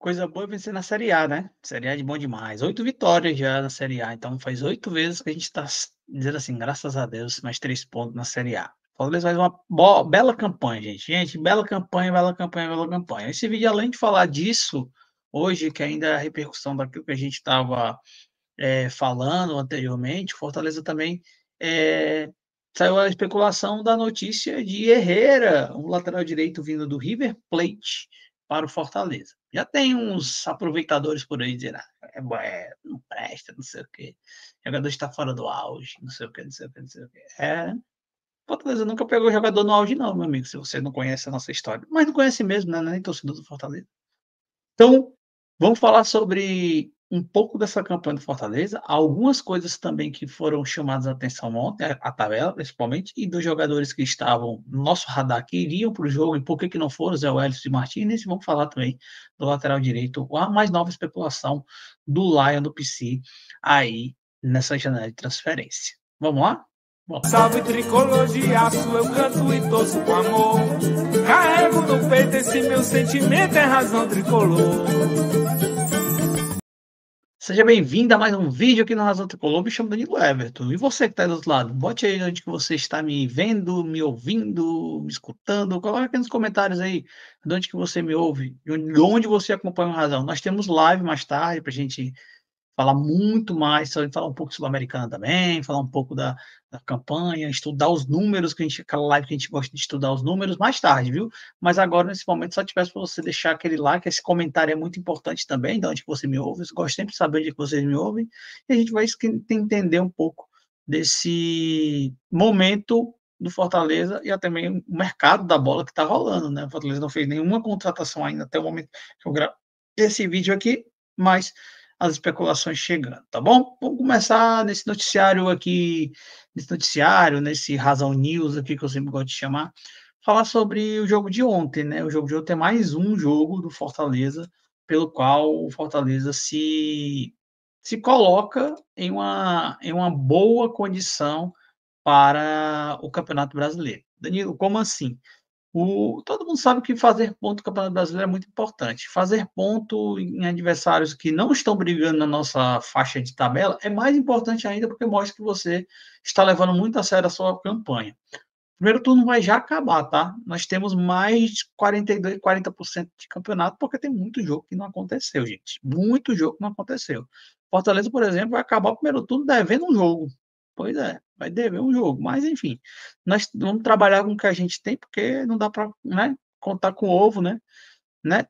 Coisa boa é vencer na Série A, né? Série A é de bom demais. 8 vitórias já na Série A, então faz 8 vezes que a gente está dizendo assim, graças a Deus, mais 3 pontos na Série A. Fortaleza faz uma bela campanha, gente. Gente, bela campanha, bela campanha, bela campanha. Esse vídeo, além de falar disso, hoje, que ainda é a repercussão daquilo que a gente estava falando anteriormente, Fortaleza também saiu a especulação da notícia de Herrera, um lateral direito vindo do River Plate para o Fortaleza. Já tem uns aproveitadores por aí dizendo, não presta, não sei o quê. O jogador está fora do auge, não sei o quê, não sei o quê, não sei o quê. Fortaleza nunca pegou jogador no auge, não, meu amigo, se você não conhece a nossa história. Mas não conhece mesmo, né? Nem torcedor do Fortaleza. Então, vamos falar sobre um pouco dessa campanha do Fortaleza, algumas coisas também que foram chamadas a atenção ontem, a tabela principalmente, e dos jogadores que estavam no nosso radar, que iriam para o jogo e por que não foram, Zé Wellison e Martínez, e vamos falar também do lateral direito, a mais nova especulação do Lion do PC aí nessa janela de transferência. Vamos lá? Vamos. Salve tricolor de aço, eu canto e torço com amor. Carrego no peito esse meu sentimento, é razão tricolor. Seja bem-vindo a mais um vídeo aqui no Razão Tricolor. Me chamo Danilo Everton. E você que está aí do outro lado, bote aí onde que você está me vendo, me ouvindo, me escutando. Coloque aqui nos comentários aí de onde que você me ouve, de onde você acompanha o Razão. Nós temos live mais tarde para a gente falar muito mais, falar um pouco sul-americana também, falar um pouco da campanha, estudar os números, que a gente, aquela live que a gente gosta de estudar os números mais tarde, viu? Mas agora, nesse momento, só te peço para você deixar aquele like, esse comentário é muito importante também, de onde que você me ouve, eu gosto sempre de saber de que vocês me ouvem, e a gente vai entender um pouco desse momento do Fortaleza e até também o mercado da bola que está rolando, né? O Fortaleza não fez nenhuma contratação ainda até o momento que eu gravo esse vídeo aqui, mas as especulações chegando, tá bom? Vamos começar nesse noticiário aqui, nesse Razão News aqui, que eu sempre gosto de chamar, falar sobre o jogo de ontem, né? O jogo de ontem é mais um jogo do Fortaleza, pelo qual o Fortaleza se coloca em uma boa condição para o Campeonato Brasileiro. Danilo, como assim? Todo mundo sabe que fazer ponto no Campeonato Brasileiro é muito importante. Fazer ponto em adversários que não estão brigando na nossa faixa de tabela é mais importante ainda porque mostra que você está levando muito a sério a sua campanha. O primeiro turno vai já acabar, tá? Nós temos mais de 42, 40% de campeonato porque tem muito jogo que não aconteceu, gente. Muito jogo que não aconteceu. Fortaleza, por exemplo, vai acabar o primeiro turno devendo um jogo. Pois é, vai dever um jogo. Mas, enfim, nós vamos trabalhar com o que a gente tem, porque não dá para, né, contar com o ovo, né?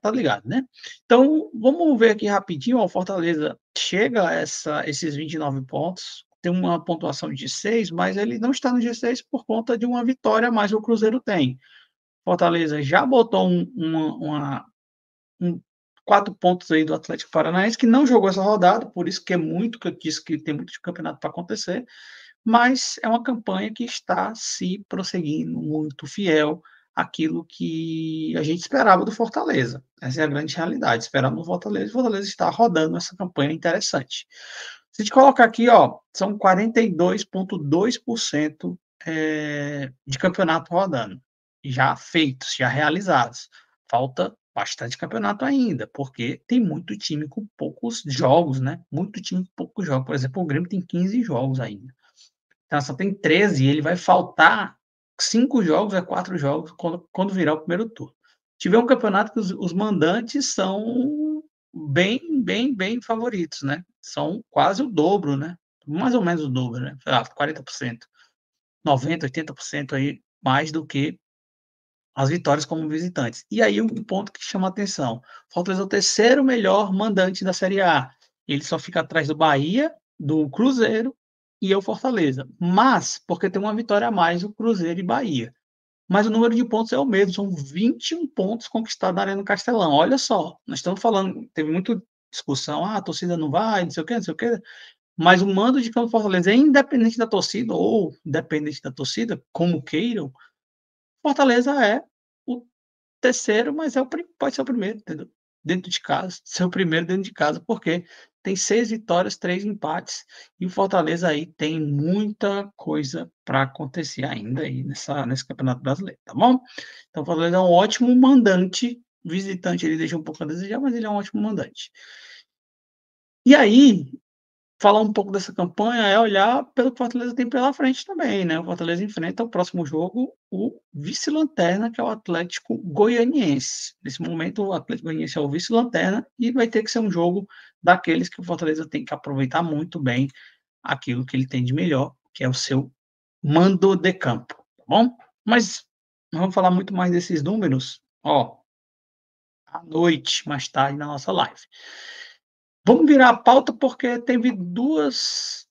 Tá ligado, né? Então, vamos ver aqui rapidinho. Ó, o Fortaleza chega a esses 29 pontos, tem uma pontuação de 6, mas ele não está no G6 por conta de uma vitória a mais que o Cruzeiro tem. Fortaleza já botou um 4 pontos aí do Atlético Paranaense, que não jogou essa rodada, por isso que é muito que eu disse que tem muito de campeonato para acontecer, mas é uma campanha que está se prosseguindo muito fiel àquilo que a gente esperava do Fortaleza. Essa é a grande realidade. Esperamos o Fortaleza e o Fortaleza está rodando essa campanha interessante. Se a gente colocar aqui, ó, são 42,2% de campeonato rodando, já feitos, já realizados. Falta bastante campeonato ainda, porque tem muito time com poucos jogos, né? Muito time com poucos jogos. Por exemplo, o Grêmio tem 15 jogos ainda. Então, só tem 13 e ele vai faltar 5 jogos a 4 jogos quando virar o primeiro turno. Tiver um campeonato que os mandantes são bem favoritos, né? São quase o dobro, né? Mais ou menos o dobro, né? 40%, 90%, 80% aí, mais do que as vitórias como visitantes. E aí um ponto que chama a atenção: Fortaleza é o terceiro melhor mandante da Série A. Ele só fica atrás do Bahia, do Cruzeiro e o Fortaleza. Mas, porque tem uma vitória a mais, o Cruzeiro e Bahia. Mas o número de pontos é o mesmo, são 21 pontos conquistados na Arena Castelão. Olha só, nós estamos falando, teve muita discussão, a torcida não vai, não sei o quê, não sei o quê. Mas o mando de campo do Fortaleza é independente da torcida, ou independente da torcida, como queiram, Fortaleza é o terceiro, mas pode ser o primeiro, entendeu? Dentro de casa, ser o primeiro dentro de casa, porque tem 6 vitórias, 3 empates, e o Fortaleza aí tem muita coisa para acontecer ainda aí nesse Campeonato Brasileiro, tá bom? Então o Fortaleza é um ótimo mandante visitante ele deixa um pouco a desejar, mas ele é um ótimo mandante. E aí, falar um pouco dessa campanha é olhar pelo que o Fortaleza tem pela frente também, né, o Fortaleza enfrenta o próximo jogo o vice-lanterna, que é o Atlético Goianiense. Nesse momento, o Atlético Goianiense é o vice-lanterna e vai ter que ser um jogo daqueles que o Fortaleza tem que aproveitar muito bem aquilo que ele tem de melhor, que é o seu mando de campo, tá bom? Mas vamos falar muito mais desses números, ó, à noite, mais tarde na nossa live. Vamos virar a pauta porque teve duas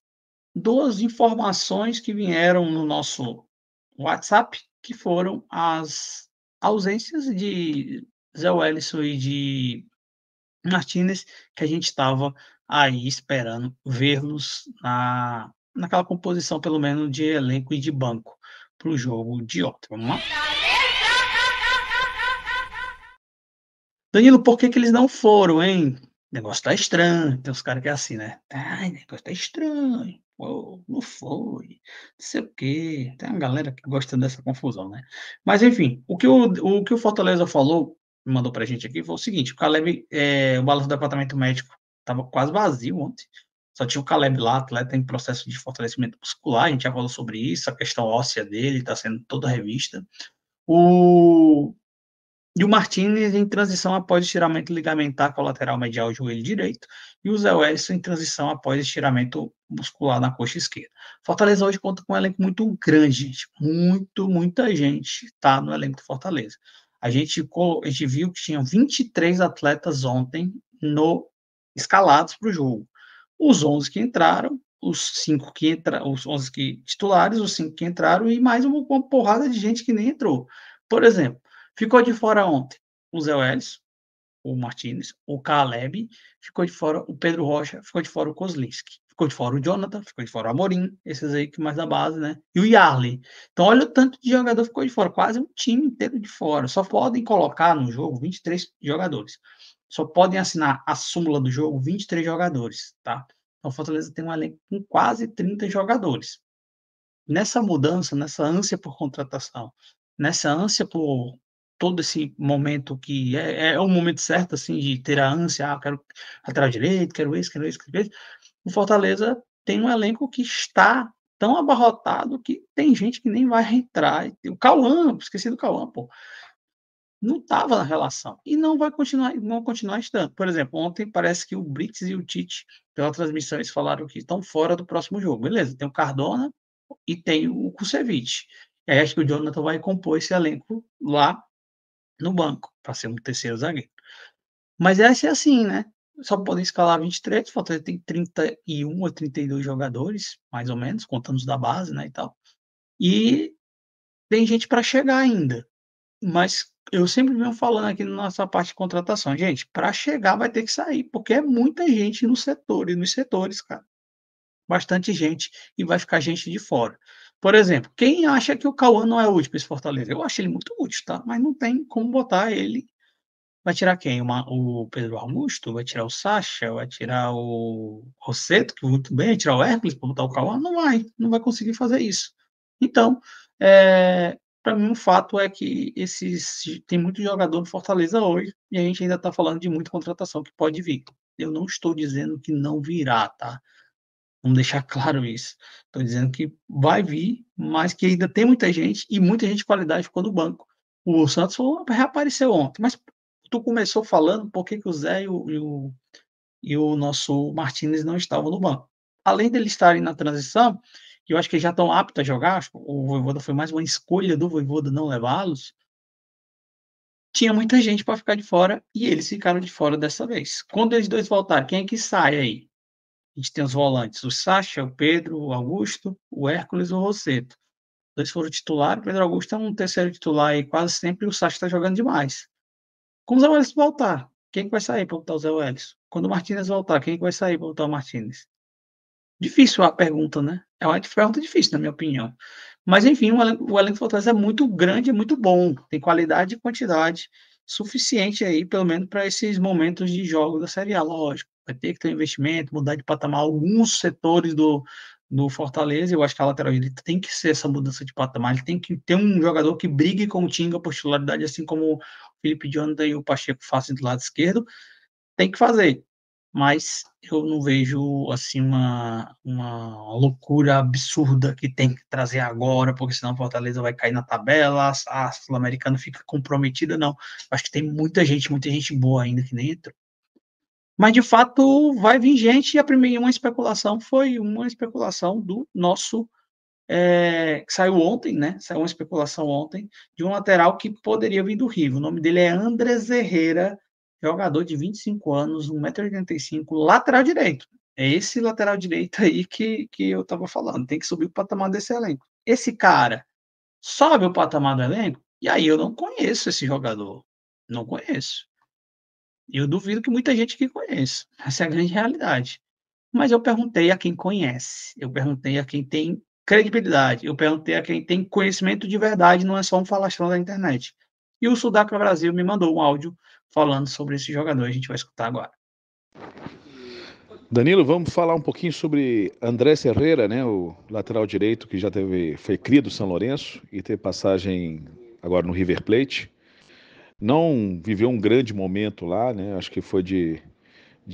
informações que vieram no nosso WhatsApp, que foram as ausências de Zé Wellison e de Martinez, que a gente estava aí esperando vê-los naquela composição, pelo menos, de elenco e de banco para o jogo de ontem. Vamos lá? Danilo, por que que eles não foram, hein? O negócio tá estranho. Tem uns caras que é assim, né? Ai, o negócio tá estranho. Pô, não foi. Não sei o quê. Tem uma galera que gosta dessa confusão, né? Mas enfim, o que o Fortaleza falou, mandou pra gente aqui, foi o seguinte: o Caleb, o balanço do departamento médico estava quase vazio ontem. Só tinha o Caleb lá, atleta em processo de fortalecimento muscular. A gente já falou sobre isso, a questão óssea dele está sendo toda revista. O e o Martínez em transição após estiramento ligamentar colateral medial do joelho direito, e o Zé Wellison em transição após estiramento muscular na coxa esquerda. Fortaleza hoje conta com um elenco muito grande, gente. Muita gente está no elenco do Fortaleza. A gente viu que tinha 23 atletas ontem escalados para o jogo. Os 11 que entraram, os 11 que titulares, os 5 que entraram e mais uma porrada de gente que nem entrou. Por exemplo, ficou de fora ontem o Zé Wellison, o Martínez, o Caleb, ficou de fora o Pedro Rocha, ficou de fora o Kozlinski, ficou de fora o Jonathan, ficou de fora o Amorim, esses aí que mais da base, né? E o Yarley. Então, olha o tanto de jogador que ficou de fora, quase um time inteiro de fora. Só podem colocar no jogo 23 jogadores. Só podem assinar a súmula do jogo 23 jogadores, tá? Então, o Fortaleza tem um elenco com quase 30 jogadores. Nessa mudança, nessa ânsia por contratação, nessa ânsia por todo esse momento que é o momento certo, assim, de ter a ânsia, quero lateral direito, quero esse, quero esse, quero esse. O Fortaleza tem um elenco que está tão abarrotado que tem gente que nem vai entrar. O Cauã, esqueci do Cauã, pô, não estava na relação e não vai continuar, vão continuar estando. Por exemplo, ontem parece que o Brits e o Tite, pela transmissão, eles falaram que estão fora do próximo jogo. Beleza, tem o Cardona, e tem o Kusevich. E aí acho que o Jonathan vai compor esse elenco lá no banco, para ser um terceiro zagueiro. Mas vai ser assim, né? Só podem escalar 23, o Fortaleza tem 31 ou 32 jogadores, mais ou menos, contando os da base, né, e tal. E tem gente para chegar ainda. Mas eu sempre venho falando aqui na nossa parte de contratação, gente, para chegar vai ter que sair, porque é muita gente no setor e nos setores, cara. Bastante gente e vai ficar gente de fora. Por exemplo, quem acha que o Cauã não é útil para esse Fortaleza? Eu acho ele muito útil, tá? Mas não tem como botar ele. Vai tirar quem? O Pedro Augusto? Vai tirar o Sacha? Vai tirar o Rosseto, que muito bem, vai tirar o Hércules para botar o Cauã? Não vai conseguir fazer isso. Então, para mim, o fato é que tem muito jogador no Fortaleza hoje e a gente ainda está falando de muita contratação que pode vir. Eu não estou dizendo que não virá, tá? Vamos deixar claro isso. Estou dizendo que vai vir, mas que ainda tem muita gente e muita gente de qualidade ficou no banco. O Santos reapareceu ontem, mas tu começou falando por que que o Zé e o nosso Martínez não estavam no banco. Além deles estarem na transição, que eu acho que já estão aptos a jogar, acho que o Vojvoda foi mais uma escolha do Vojvoda não levá-los, tinha muita gente para ficar de fora e eles ficaram de fora dessa vez. Quando eles dois voltarem, quem é que sai aí? A gente tem os volantes, o Sacha, o Pedro, o Augusto, o Hércules e o Rosseto. Dois foram titulares, o Pedro Augusto é um terceiro titular e quase sempre o Sacha está jogando demais. Quando o Zé Wellison voltar, quem que vai sair para botar o Zé Wellison? Quando o Martínez voltar, quem que vai sair para botar o Martínez? Difícil a pergunta, né? É uma pergunta difícil, na minha opinião. Mas, enfim, o elenco do Fortaleza é muito grande, é muito bom. Tem qualidade e quantidade suficiente aí, pelo menos para esses momentos de jogo da Série A, lógico. Vai ter que ter um investimento, mudar de patamar alguns setores do Fortaleza. Eu acho que a lateral direita tem que ser essa mudança de patamar. Ele tem que ter um jogador que brigue com o Tinga por titularidade, assim como Felipe Jonathan e o Pacheco façam do lado esquerdo, tem que fazer. Mas eu não vejo, assim, uma loucura absurda que tem que trazer agora, porque senão o Fortaleza vai cair na tabela, a Sul-Americana fica comprometida, não. Acho que tem muita gente boa ainda que nem entrou. Mas, de fato, vai vir gente, e a primeira uma especulação foi uma especulação do nosso, que saiu ontem, né? Saiu uma especulação ontem de um lateral que poderia vir do River. O nome dele é Andrés Herrera, jogador de 25 anos, 1,85 m, lateral direito. É esse lateral direito aí que eu estava falando. Tem que subir o patamar desse elenco. Esse cara sobe o patamar do elenco, e aí eu não conheço esse jogador. Não conheço. E eu duvido que muita gente que conheça. Essa é a grande realidade. Mas eu perguntei a quem conhece, eu perguntei a quem tem credibilidade, eu perguntei a quem tem conhecimento de verdade, não é só um falastrão da internet. E o Sudaca Brasil me mandou um áudio falando sobre esse jogador, a gente vai escutar agora. Danilo, vamos falar um pouquinho sobre Andrés Herrera, né, o lateral direito que já foi cria do São Lourenço e teve passagem agora no River Plate. Não viveu um grande momento lá, né, acho que foi de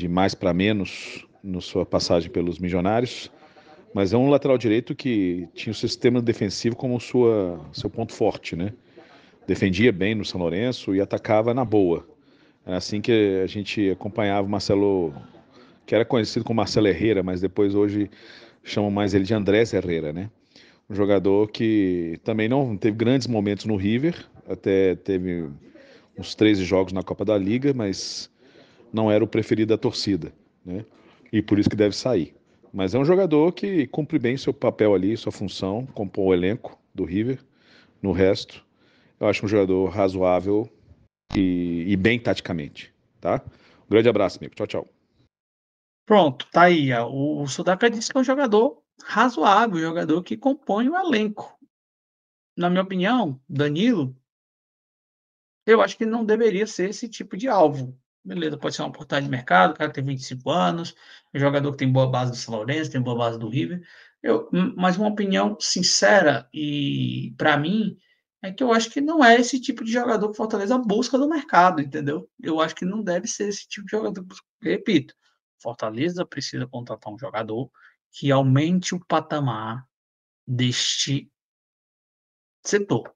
mais para menos na sua passagem pelos Milionários, mas é um lateral direito que tinha o sistema defensivo como seu ponto forte, né? Defendia bem no São Lourenço e atacava na boa. É assim que a gente acompanhava o Marcelo, que era conhecido como Marcelo Herrera, mas depois hoje chamam mais ele de Andrés Herrera, né? Um jogador que também não teve grandes momentos no River, até teve uns 13 jogos na Copa da Liga, mas não era o preferido da torcida, né? E por isso que deve sair. Mas é um jogador que cumpre bem seu papel ali, sua função, compõe o elenco do River. No resto, eu acho um jogador razoável e bem taticamente, tá? Um grande abraço, amigo. Tchau, tchau. Pronto, tá aí. O Sudaca disse que é um jogador razoável, um jogador que compõe o elenco. Na minha opinião, Danilo, eu acho que não deveria ser esse tipo de alvo. Beleza, pode ser uma oportunidade de mercado, o cara tem 25 anos, é um jogador que tem boa base do São Lourenço, tem boa base do River. Mas uma opinião sincera e, para mim, é que eu acho que não é esse tipo de jogador que o Fortaleza busca no mercado, entendeu? Eu acho que não deve ser esse tipo de jogador. Repito, Fortaleza precisa contratar um jogador que aumente o patamar deste setor.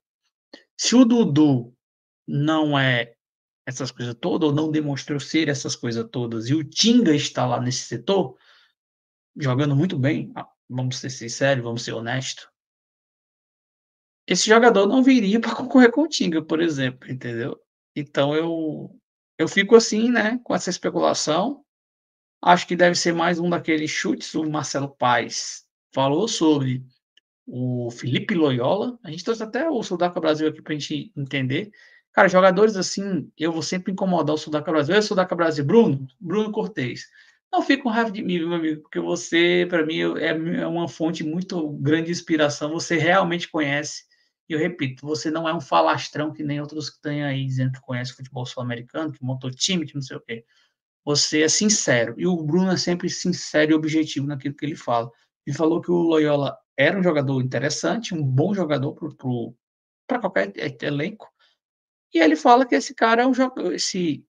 Se o Dudu não é essas coisas todas, ou não demonstrou ser essas coisas todas, e o Tinga está lá nesse setor, jogando muito bem, vamos ser sinceros, vamos ser honestos, esse jogador não viria para concorrer com o Tinga, por exemplo, entendeu? Então eu fico assim, né, com essa especulação. Acho que deve ser mais um daqueles chutes. O Marcelo Paes falou sobre o Felipe Loyola. A gente trouxe até o Sudaca Brasil aqui para a gente entender. Cara, jogadores assim, eu vou sempre incomodar o Sudaca Brasil. O Sudaca Brasil, Bruno Cortez. Não fica com raiva de mim, meu amigo, porque você, para mim, é uma fonte muito grande de inspiração. Você realmente conhece. E eu repito, você não é um falastrão que nem outros que têm aí dizendo que conhece futebol sul-americano, que montou time, que não sei o quê. Você é sincero. E o Bruno é sempre sincero e objetivo naquilo que ele fala. Ele falou que o Loyola era um jogador interessante, um bom jogador para qualquer elenco. E ele fala que esse cara é um jogador, esse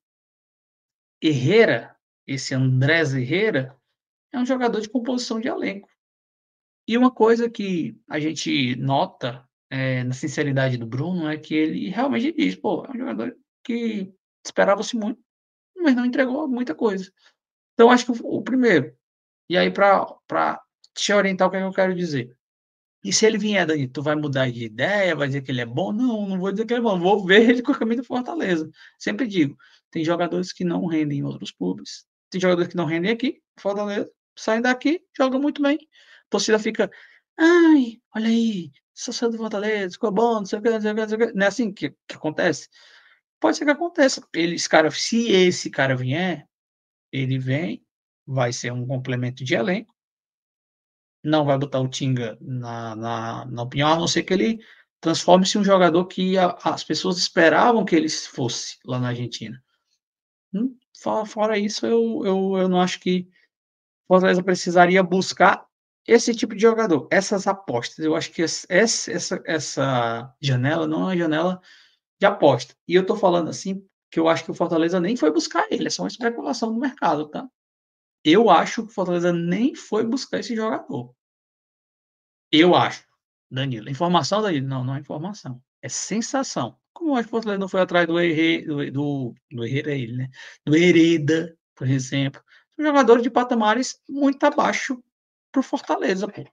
Herrera, esse Andrés Herrera, é um jogador de composição de elenco. E uma coisa que a gente nota na sinceridade do Bruno é que ele realmente diz, pô, é um jogador que esperava-se muito, mas não entregou muita coisa. Então, acho que o primeiro, e aí para te orientar o que é que eu quero dizer. E se ele vier, Dani, tu vai mudar de ideia, vai dizer que ele é bom? Não, não vou dizer que ele é bom, vou ver ele com a camisa do Fortaleza. Sempre digo, tem jogadores que não rendem em outros clubes, tem jogadores que não rendem aqui, Fortaleza, saem daqui, jogam muito bem. A torcida fica, ai, olha aí, sou do Fortaleza, ficou bom, não sei o que, não sei o que, não sei o que. Não é assim que acontece? Pode ser que aconteça. Se esse cara vier, ele vem, vai ser um complemento de elenco, não vai botar o Tinga na opinião, a não ser que ele transforme-se em um jogador que as pessoas esperavam que ele fosse lá na Argentina. Fora isso, eu não acho que Fortaleza precisaria buscar esse tipo de jogador, essas apostas. Eu acho que essa janela não é uma janela de aposta. E eu tô falando assim, que eu acho que o Fortaleza nem foi buscar ele, é só uma especulação do mercado, tá? Eu acho que o Fortaleza nem foi buscar esse jogador. Eu acho, Danilo. Informação, Danilo? Não, não é informação. É sensação. Como eu acho que o Fortaleza não foi atrás do Herrera, ele, né? Do Hereda, por exemplo. São jogadores de patamares muito abaixo pro Fortaleza, pô.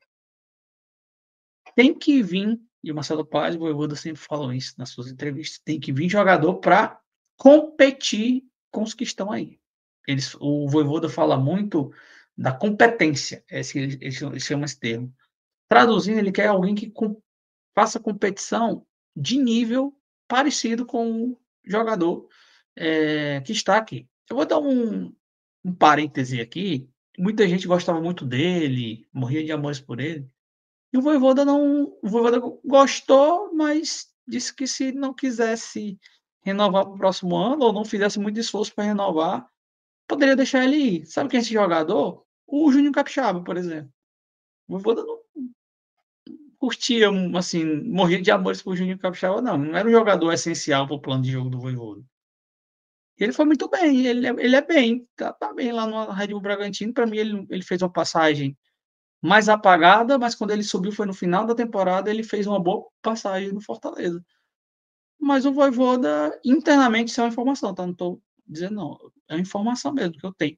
Tem que vir, e o Marcelo Paes, o Vojvoda sempre falou isso nas suas entrevistas, tem que vir jogador para competir com os que estão aí. O Vojvoda fala muito da competência, ele chama esse termo. Traduzindo, ele quer alguém que faça competição de nível parecido com o jogador que está aqui. Eu vou dar um parêntese aqui. Muita gente gostava muito dele, morria de amores por ele. E o Vojvoda gostou, mas disse que se não quisesse renovar para o próximo ano, ou não fizesse muito esforço para renovar, poderia deixar ele ir. Sabe quem é esse jogador? O Juninho Capixaba, por exemplo. O Vojvoda não curtia, assim, morria de amores por Juninho Capixaba, não era um jogador essencial para o plano de jogo do Vojvoda. Ele foi muito bem, ele é bem, tá bem lá no Red Bull Bragantino. Para mim, ele fez uma passagem mais apagada, mas quando ele subiu foi no final da temporada, ele fez uma boa passagem no Fortaleza. Mas o Vojvoda, internamente, isso é uma informação, tá? Não estou dizendo não, é uma informação mesmo que eu tenho.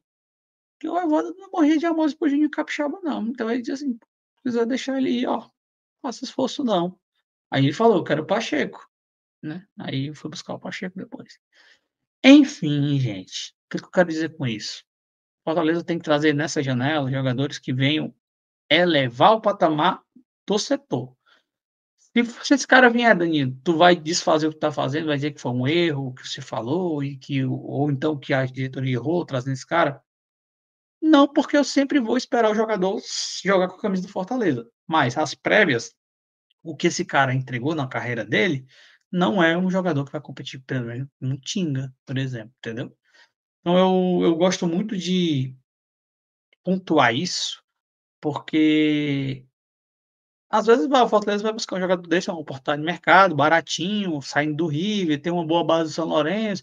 Que o Vojvoda não morria de amores por Juninho Capixaba, não. Então ele disse assim, precisa deixar ele ir, ó, faça esforço não. Aí ele falou, eu quero o Pacheco, né? Aí eu fui buscar o Pacheco depois. Enfim, gente, o que eu quero dizer com isso? Fortaleza tem que trazer nessa janela jogadores que venham elevar o patamar do setor. Se esse cara vier, Danilo, tu vai desfazer o que tá fazendo, vai dizer que foi um erro, que você falou, ou então que a diretoria errou trazendo esse cara? Não, porque eu sempre vou esperar o jogador jogar com a camisa do Fortaleza. Mas as prévias, o que esse cara entregou na carreira dele, não é um jogador que vai competir, pelo menos, no Tinga, por exemplo, entendeu? Então eu gosto muito de pontuar isso, porque às vezes o Fortaleza vai buscar um jogador desse, uma oportunidade de mercado, baratinho, saindo do River, tem uma boa base do São Lourenço,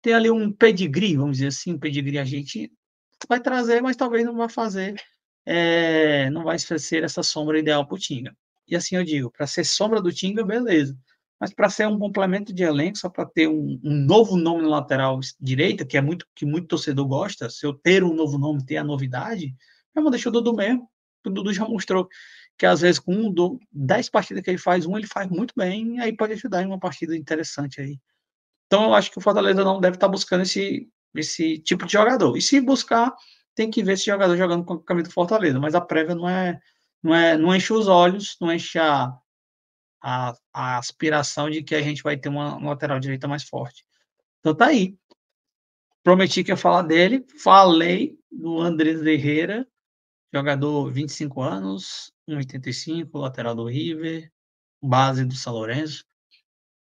tem ali um pedigree, vamos dizer assim, um pedigree argentino, vai trazer, mas talvez não vai fazer, não vai ser essa sombra ideal para o Tinga. E assim eu digo, para ser sombra do Tinga, beleza. Mas para ser um complemento de elenco, só para ter um novo nome na lateral direita, que muito torcedor gosta, se eu ter um novo nome, ter a novidade, eu vou deixar o Dudu mesmo. O Dudu já mostrou que às vezes com 10 partidas que ele faz muito bem, e aí pode ajudar em uma partida interessante aí. Então eu acho que o Fortaleza não deve estar buscando esse tipo de jogador. E se buscar, tem que ver esse jogador jogando com a camisa do Fortaleza. Mas a prévia não enche os olhos, não enche a aspiração de que a gente vai ter uma lateral direita mais forte. Então tá aí. Prometi que ia falar dele, falei do Andrés Herrera, jogador 25 anos, 1,85, lateral do River, base do São Lourenço.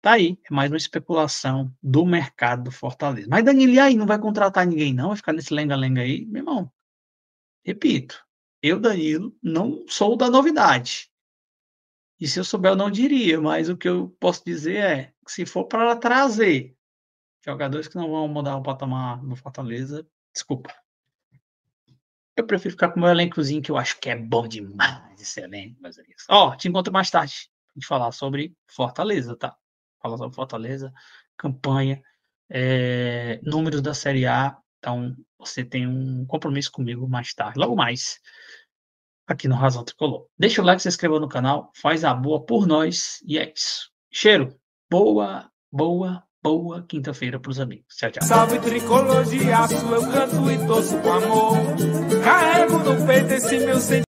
Tá aí, é mais uma especulação do mercado do Fortaleza. Mas Danilo, e aí, não vai contratar ninguém não? Vai ficar nesse lenga-lenga aí? Meu irmão, repito, eu, Danilo, não sou da novidade. E se eu souber, eu não diria, mas o que eu posso dizer é que se for para trazer jogadores que não vão mudar o patamar do Fortaleza, desculpa. Eu prefiro ficar com o meu elencozinho, que eu acho que é bom demais esse elenco, meus amigos. Ó, te encontro mais tarde pra gente falar sobre Fortaleza, tá? Falar sobre Fortaleza, campanha, números da Série A. Então, você tem um compromisso comigo mais tarde, logo mais, aqui no Razão Tricolor. Deixa o like, se inscreva no canal, faz a boa por nós, e é isso. Cheiro, boa quinta-feira pros amigos. Tchau, tchau. Salve tricolor de aço, eu canto e torço com amor. Carrego no peito esse meu sentimento.